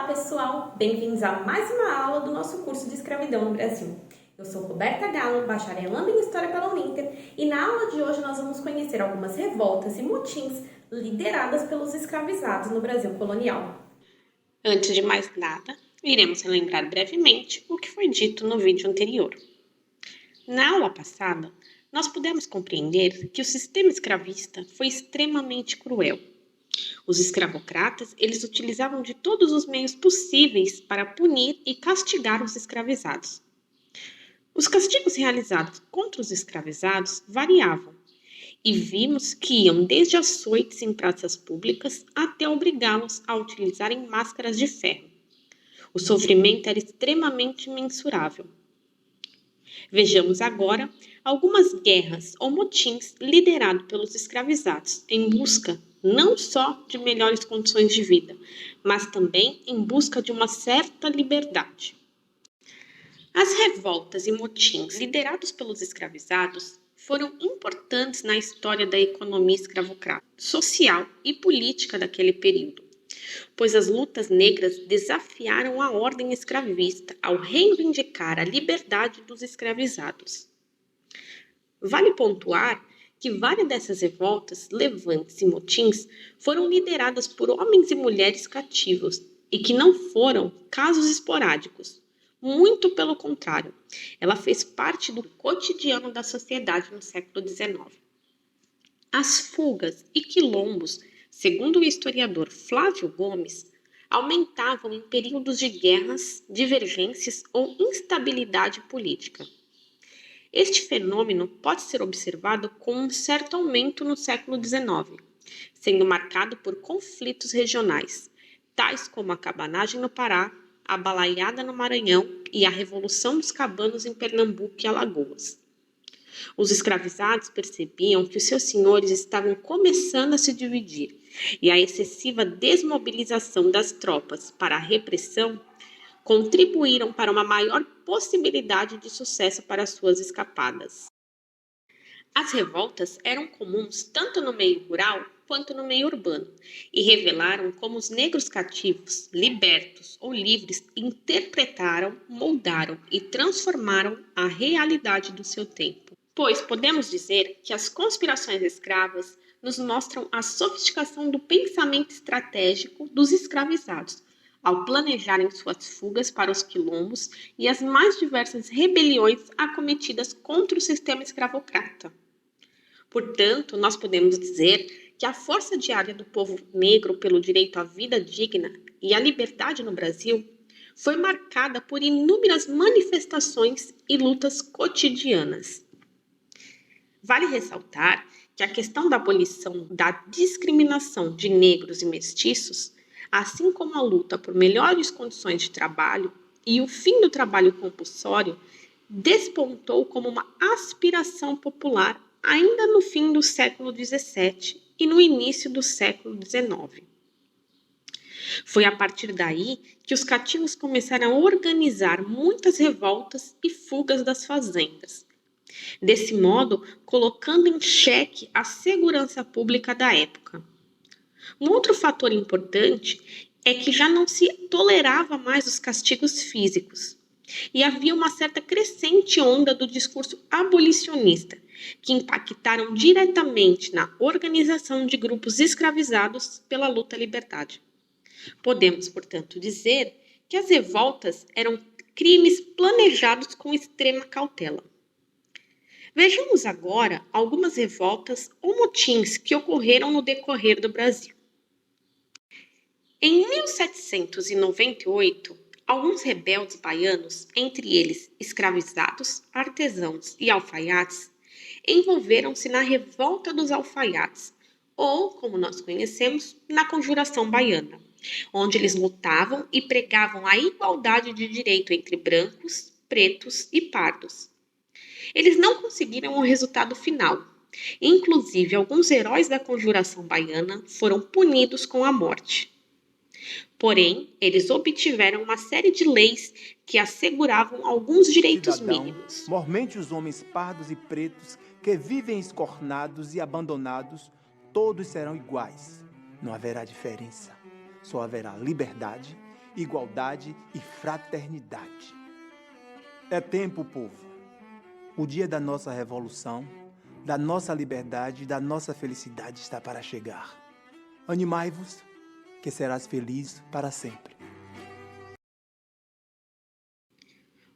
pessoal! Bem-vindos a mais uma aula do nosso curso de Escravidão no Brasil. Eu sou Roberta Gallo, bacharelanda em História pela Uninter, e na aula de hoje nós vamos conhecer algumas revoltas e motins lideradas pelos escravizados no Brasil colonial. Antes de mais nada, iremos relembrar brevemente o que foi dito no vídeo anterior. Na aula passada, nós pudemos compreender que o sistema escravista foi extremamente cruel. Os escravocratas, eles utilizavam de todos os meios possíveis para punir e castigar os escravizados. Os castigos realizados contra os escravizados variavam, e vimos que iam desde açoites em praças públicas até obrigá-los a utilizarem máscaras de ferro. O sofrimento era extremamente mensurável. Vejamos agora algumas guerras ou motins liderados pelos escravizados em busca não só de melhores condições de vida, mas também em busca de uma certa liberdade. As revoltas e motins liderados pelos escravizados foram importantes na história da economia escravocrata, social e política daquele período, pois as lutas negras desafiaram a ordem escravista ao reivindicar a liberdade dos escravizados. Vale pontuar que várias dessas revoltas, levantes e motins foram lideradas por homens e mulheres cativos e que não foram casos esporádicos. Muito pelo contrário, ela fez parte do cotidiano da sociedade no século XIX. As fugas e quilombos, segundo o historiador Flávio Gomes, aumentavam em períodos de guerras, divergências ou instabilidade política. Este fenômeno pode ser observado com um certo aumento no século XIX, sendo marcado por conflitos regionais, tais como a cabanagem no Pará, a balaiada no Maranhão e a Revolução dos Cabanos em Pernambuco e Alagoas. Os escravizados percebiam que os seus senhores estavam começando a se dividir e a excessiva desmobilização das tropas para a repressão contribuíram para uma maior possibilidade de sucesso para suas escapadas. As revoltas eram comuns tanto no meio rural quanto no meio urbano e revelaram como os negros cativos, libertos ou livres interpretaram, moldaram e transformaram a realidade do seu tempo. Pois podemos dizer que as conspirações escravas nos mostram a sofisticação do pensamento estratégico dos escravizados, ao planejarem suas fugas para os quilombos e as mais diversas rebeliões acometidas contra o sistema escravocrata. Portanto, nós podemos dizer que a força diária do povo negro pelo direito à vida digna e à liberdade no Brasil foi marcada por inúmeras manifestações e lutas cotidianas. Vale ressaltar que a questão da abolição da discriminação de negros e mestiços, assim como a luta por melhores condições de trabalho e o fim do trabalho compulsório, despontou como uma aspiração popular ainda no fim do século XVII e no início do século XIX. Foi a partir daí que os cativos começaram a organizar muitas revoltas e fugas das fazendas, desse modo colocando em xeque a segurança pública da época. Um outro fator importante é que já não se tolerava mais os castigos físicos e havia uma certa crescente onda do discurso abolicionista, que impactaram diretamente na organização de grupos escravizados pela luta à liberdade. Podemos, portanto, dizer que as revoltas eram crimes planejados com extrema cautela. Vejamos agora algumas revoltas ou motins que ocorreram no decorrer do Brasil. Em 1798, alguns rebeldes baianos, entre eles escravizados, artesãos e alfaiates, envolveram-se na Revolta dos Alfaiates, ou, como nós conhecemos, na Conjuração Baiana, onde eles lutavam e pregavam a igualdade de direito entre brancos, pretos e pardos. Eles não conseguiram o resultado final. Inclusive, alguns heróis da Conjuração Baiana foram punidos com a morte. Porém, eles obtiveram uma série de leis que asseguravam alguns direitos mínimos. Mormente os homens pardos e pretos que vivem escornados e abandonados, todos serão iguais. Não haverá diferença, só haverá liberdade igualdade e fraternidade. É tempo, povo. O dia da nossa revolução, da nossa liberdade e da nossa felicidade está para chegar. Animai-vos, que serás feliz para sempre.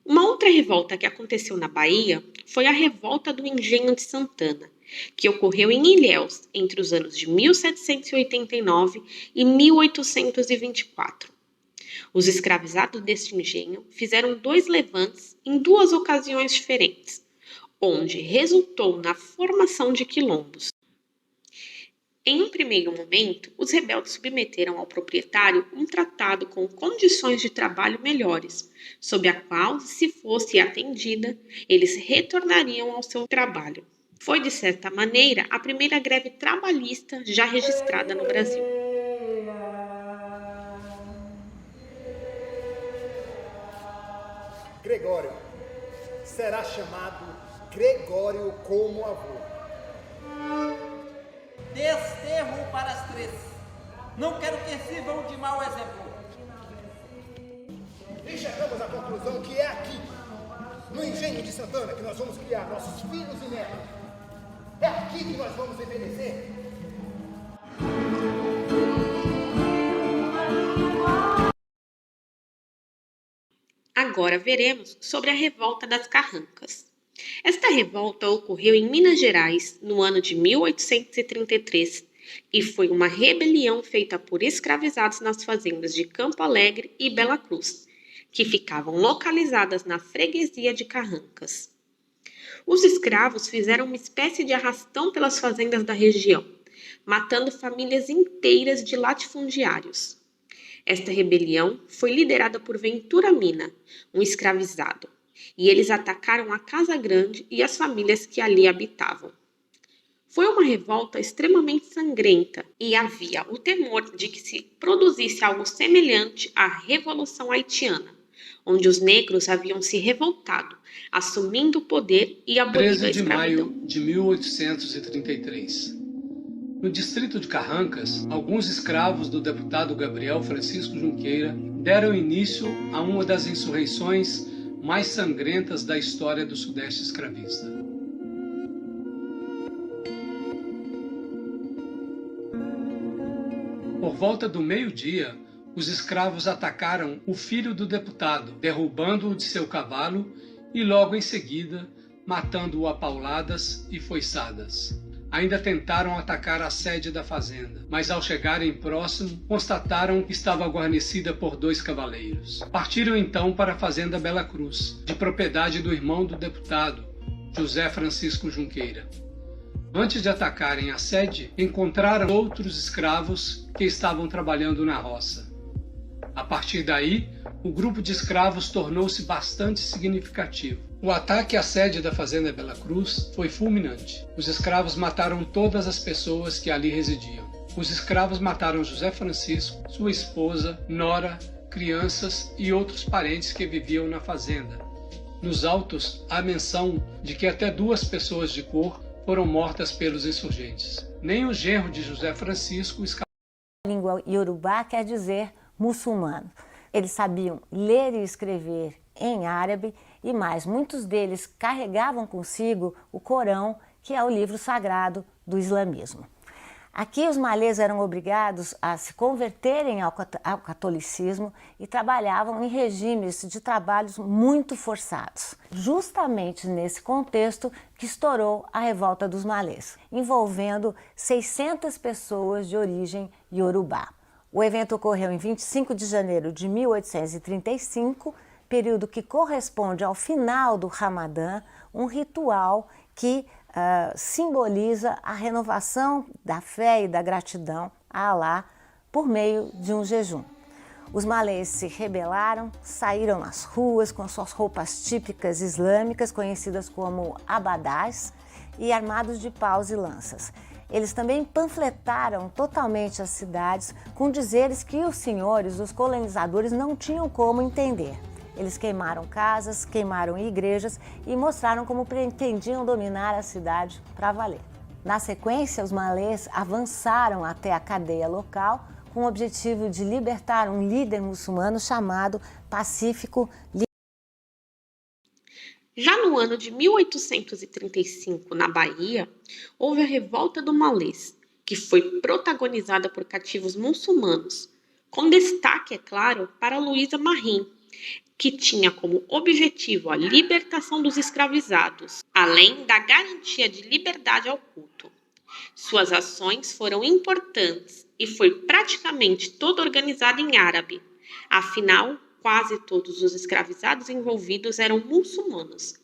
Uma outra revolta que aconteceu na Bahia foi a Revolta do Engenho de Santana, que ocorreu em Ilhéus entre os anos de 1789 e 1824. Os escravizados deste engenho fizeram 2 levantes em 2 ocasiões diferentes, onde resultou na formação de quilombos. Em um primeiro momento, os rebeldes submeteram ao proprietário um tratado com condições de trabalho melhores, sob a qual, se fosse atendida, eles retornariam ao seu trabalho. Foi, de certa maneira, a primeira greve trabalhista já registrada no Brasil. Gregório será chamado Gregório como avô. Desterro para as 3. Não quero que sirvam de mau exemplo. E chegamos à conclusão que é aqui, no engenho de Santana, que nós vamos criar nossos filhos e netos. É aqui que nós vamos envelhecer. Agora veremos sobre a Revolta das Carrancas. Esta revolta ocorreu em Minas Gerais no ano de 1833 e foi uma rebelião feita por escravizados nas fazendas de Campo Alegre e Bela Cruz, que ficavam localizadas na freguesia de Carrancas. Os escravos fizeram uma espécie de arrastão pelas fazendas da região, matando famílias inteiras de latifundiários. Esta rebelião foi liderada por Ventura Mina, um escravizado, e eles atacaram a Casa Grande e as famílias que ali habitavam. Foi uma revolta extremamente sangrenta e havia o temor de que se produzisse algo semelhante à Revolução Haitiana, onde os negros haviam se revoltado, assumindo o poder e abolindo a escravidão. 13 de maio de 1833. No distrito de Carrancas, alguns escravos do deputado Gabriel Francisco Junqueira deram início a uma das insurreições mais sangrentas da história do Sudeste escravista. Por volta do meio-dia, os escravos atacaram o filho do deputado, derrubando-o de seu cavalo e logo em seguida matando-o a pauladas e foiçadas. Ainda tentaram atacar a sede da fazenda, mas ao chegarem próximo, constataram que estava guarnecida por 2 cavaleiros. Partiram então para a fazenda Bela Cruz, de propriedade do irmão do deputado, José Francisco Junqueira. Antes de atacarem a sede, encontraram outros escravos que estavam trabalhando na roça. A partir daí, o grupo de escravos tornou-se bastante significativo. O ataque à sede da fazenda Bela Cruz foi fulminante. Os escravos mataram todas as pessoas que ali residiam. Os escravos mataram José Francisco, sua esposa, nora, crianças e outros parentes que viviam na fazenda. Nos autos, há menção de que até 2 pessoas de cor foram mortas pelos insurgentes. Nem o genro de José Francisco escapou. A língua iorubá quer dizer muçulmano. Eles sabiam ler e escrever em árabe e mais, muitos deles carregavam consigo o Corão, que é o livro sagrado do islamismo. Aqui os malês eram obrigados a se converterem ao catolicismo e trabalhavam em regimes de trabalhos muito forçados. Justamente nesse contexto que estourou a Revolta dos Malês, envolvendo 600 pessoas de origem iorubá. O evento ocorreu em 25 de janeiro de 1835, período que corresponde ao final do Ramadã, um ritual que simboliza a renovação da fé e da gratidão a Alá por meio de um jejum. Os malês se rebelaram, saíram nas ruas com suas roupas típicas islâmicas, conhecidas como abadás, e armados de paus e lanças. Eles também panfletaram totalmente as cidades com dizeres que os senhores, os colonizadores, não tinham como entender. Eles queimaram casas, queimaram igrejas e mostraram como pretendiam dominar a cidade para valer. Na sequência, os malês avançaram até a cadeia local, com o objetivo de libertar um líder muçulmano chamado Pacífico. Já no ano de 1835, na Bahia, houve a Revolta do Malês, que foi protagonizada por cativos muçulmanos, com destaque, é claro, para Luísa Marim, que tinha como objetivo a libertação dos escravizados, além da garantia de liberdade ao culto. Suas ações foram importantes e foi praticamente toda organizada em árabe. Afinal, quase todos os escravizados envolvidos eram muçulmanos.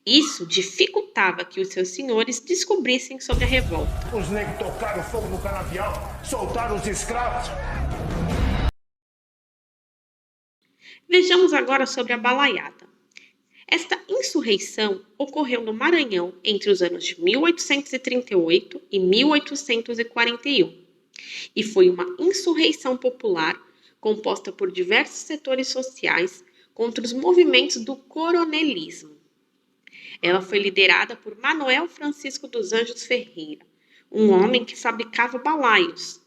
Isso dificultava que os seus senhores descobrissem sobre a revolta. Os negros tocaram fogo no canavial, soltaram os escravos. Vejamos agora sobre a balaiada. Esta insurreição ocorreu no Maranhão entre os anos de 1838 e 1841 e foi uma insurreição popular composta por diversos setores sociais contra os movimentos do coronelismo. Ela foi liderada por Manuel Francisco dos Anjos Ferreira, um homem que fabricava balaios.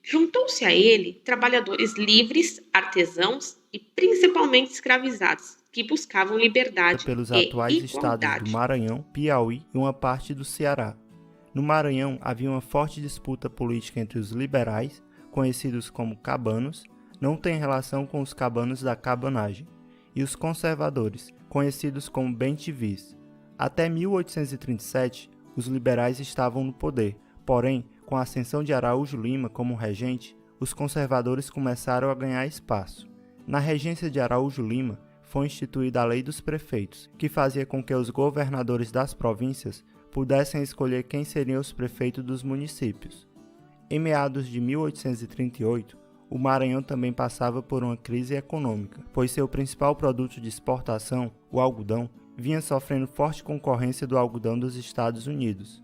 Juntou-se a ele trabalhadores livres, artesãos e principalmente escravizados, que buscavam liberdade pelos e atuais igualdade. estados do Maranhão, Piauí e uma parte do Ceará. No Maranhão havia uma forte disputa política entre os liberais, conhecidos como cabanos, não tem relação com os cabanos da cabanagem, e os conservadores, conhecidos como bem-te-vis. Até 1837, os liberais estavam no poder, porém, com a ascensão de Araújo Lima como regente, os conservadores começaram a ganhar espaço. Na regência de Araújo Lima, foi instituída a Lei dos Prefeitos, que fazia com que os governadores das províncias pudessem escolher quem seriam os prefeitos dos municípios. Em meados de 1838, o Maranhão também passava por uma crise econômica, pois seu principal produto de exportação, o algodão, vinha sofrendo forte concorrência do algodão dos Estados Unidos.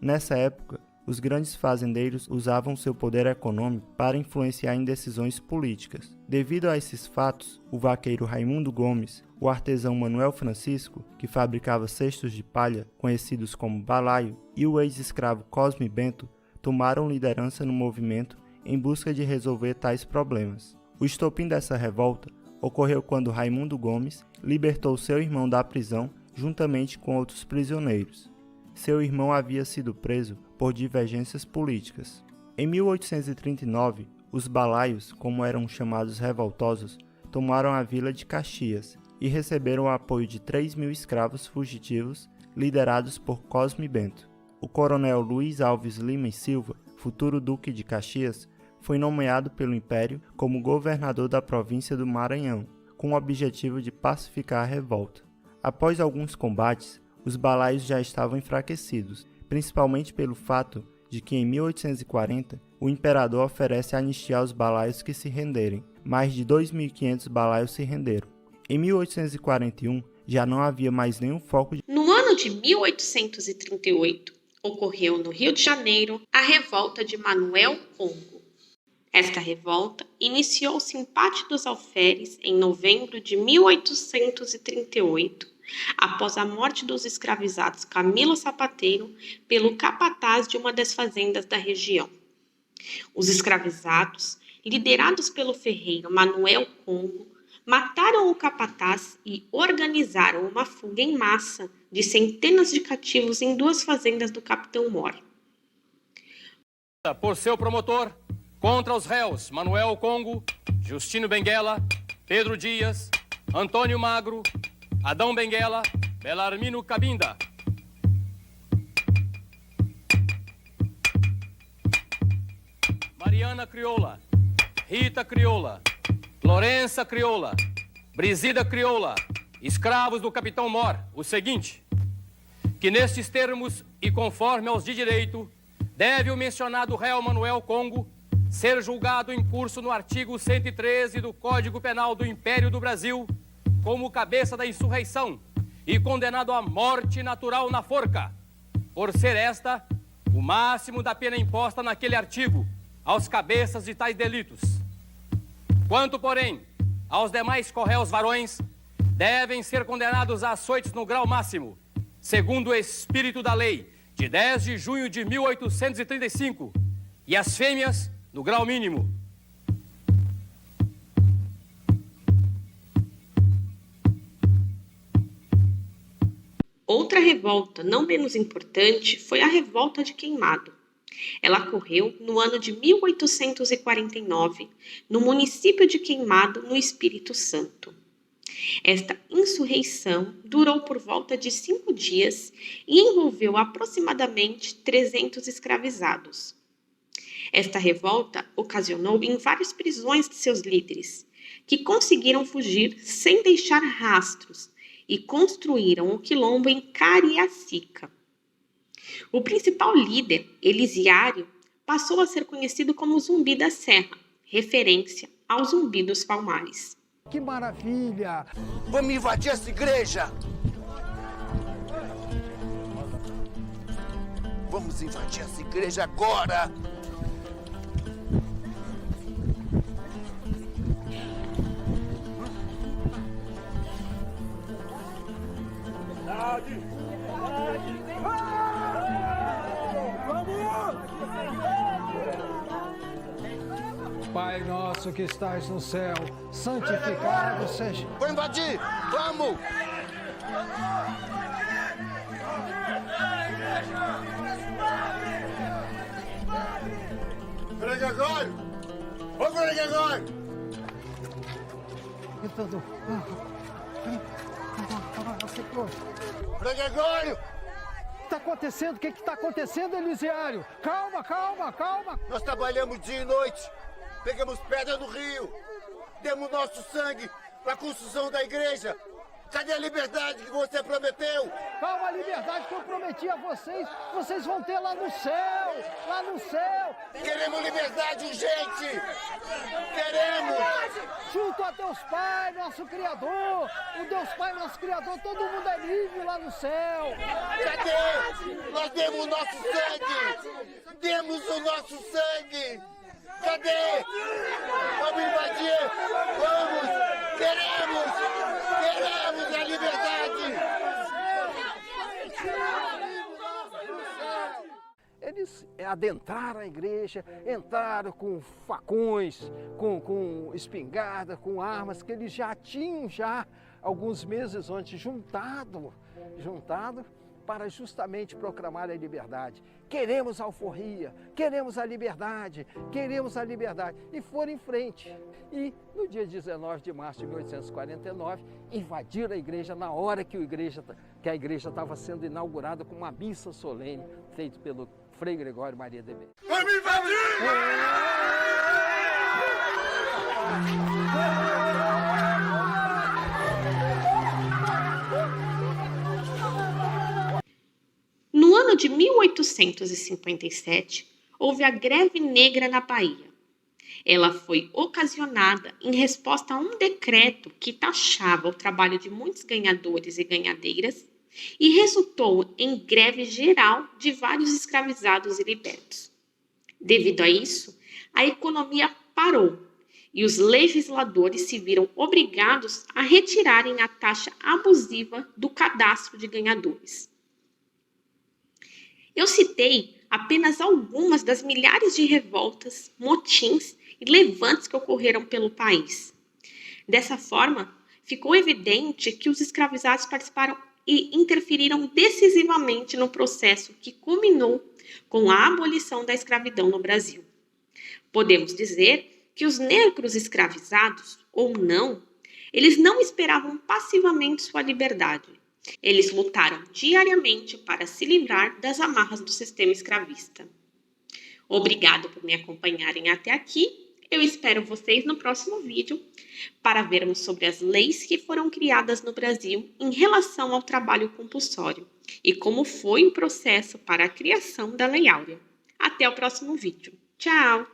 Nessa época, os grandes fazendeiros usavam seu poder econômico para influenciar em decisões políticas. Devido a esses fatos, o vaqueiro Raimundo Gomes, o artesão Manuel Francisco, que fabricava cestos de palha, conhecidos como balaio, e o ex-escravo Cosme Bento tomaram liderança no movimento em busca de resolver tais problemas. O estopim dessa revolta ocorreu quando Raimundo Gomes libertou seu irmão da prisão juntamente com outros prisioneiros. Seu irmão havia sido preso por divergências políticas. Em 1839, os balaios, como eram chamados revoltosos, tomaram a vila de Caxias e receberam o apoio de 3.000 escravos fugitivos liderados por Cosme Bento. O coronel Luiz Alves Lima e Silva, futuro duque de Caxias, foi nomeado pelo Império como governador da província do Maranhão, com o objetivo de pacificar a revolta. Após alguns combates, os balaios já estavam enfraquecidos, principalmente pelo fato de que em 1840 o imperador oferece anistia aos balaios que se renderem. Mais de 2.500 balaios se renderam. Em 1841 já não havia mais nenhum foco de... No ano de 1838, ocorreu no Rio de Janeiro a Revolta de Manuel Congo. Esta revolta iniciou-se em Pátio dos Alferes em novembro de 1838, após a morte dos escravizados Camilo Sapateiro pelo capataz de uma das fazendas da região. Os escravizados, liderados pelo ferreiro Manuel Congo, mataram o capataz e organizaram uma fuga em massa de centenas de cativos em 2 fazendas do capitão Mor. Por seu promotor, contra os réus Manuel Congo, Justino Benguela, Pedro Dias, Antônio Magro, Adão Benguela, Belarmino Cabinda. Mariana Crioula, Rita Crioula, Florença Crioula, Brisida Crioula, escravos do capitão Mor, o seguinte: que nestes termos e conforme aos de direito, deve o mencionado réu Manuel Congo ser julgado em curso no artigo 113 do Código Penal do Império do Brasil como cabeça da insurreição e condenado à morte natural na forca, por ser esta o máximo da pena imposta naquele artigo aos cabeças de tais delitos. Quanto, porém, aos demais corréus varões, devem ser condenados a açoites no grau máximo, segundo o espírito da lei de 10 de junho de 1835, e as fêmeas no grau mínimo. Outra revolta, não menos importante, foi a Revolta de Queimado. Ela ocorreu no ano de 1849, no município de Queimado, no Espírito Santo. Esta insurreição durou por volta de 5 dias e envolveu aproximadamente 300 escravizados. Esta revolta ocasionou em várias prisões de seus líderes, que conseguiram fugir sem deixar rastros e construíram o quilombo em Cariacica. O principal líder, Elisiário, passou a ser conhecido como Zumbi da Serra, referência ao Zumbi dos Palmares. Que maravilha! Vamos invadir essa igreja! Vamos invadir essa igreja agora! Pai nosso que estás no céu, santificado seja. Vou invadir! Vamos! Frei Gregório! Ô, Frei Gregório! Frei Gregório! O que está acontecendo? O que está acontecendo, Elisiário? Calma, calma, calma! Nós trabalhamos dia e noite, pegamos pedra no rio, demos nosso sangue para a construção da igreja. Cadê a liberdade que você prometeu? Calma, a liberdade que eu prometi a vocês, vocês vão ter lá no céu! Lá no céu! Queremos liberdade urgente! Queremos! Junto a Deus Pai, nosso Criador! O Deus Pai, nosso Criador, todo mundo é livre lá no céu! Cadê? Nós demos o nosso sangue! Demos o nosso sangue! Cadê? Vamos invadir! Vamos! Queremos! Queremos a liberdade! Eles adentraram a igreja, entraram com facões, com espingarda, com armas que eles já tinham alguns meses antes juntado para justamente proclamar a liberdade. Queremos a alforria, queremos a liberdade, queremos a liberdade. E foram em frente. E no dia 19 de março de 1849, invadiram a igreja na hora que a igreja estava sendo inaugurada com uma missa solene, feita pelo Frei Gregório Maria de Bem. Vamos invadir! No ano de 1857, houve a Greve Negra na Bahia. Ela foi ocasionada em resposta a um decreto que taxava o trabalho de muitos ganhadores e ganhadeiras e resultou em greve geral de vários escravizados e libertos. Devido a isso, a economia parou e os legisladores se viram obrigados a retirarem a taxa abusiva do cadastro de ganhadores. Eu citei apenas algumas das milhares de revoltas, motins e levantes que ocorreram pelo país. Dessa forma, ficou evidente que os escravizados participaram e interferiram decisivamente no processo que culminou com a abolição da escravidão no Brasil. Podemos dizer que os negros escravizados, ou não, eles não esperavam passivamente sua liberdade. Eles lutaram diariamente para se livrar das amarras do sistema escravista. Obrigado por me acompanharem até aqui. Eu espero vocês no próximo vídeo para vermos sobre as leis que foram criadas no Brasil em relação ao trabalho compulsório e como foi o processo para a criação da Lei Áurea. Até o próximo vídeo. Tchau!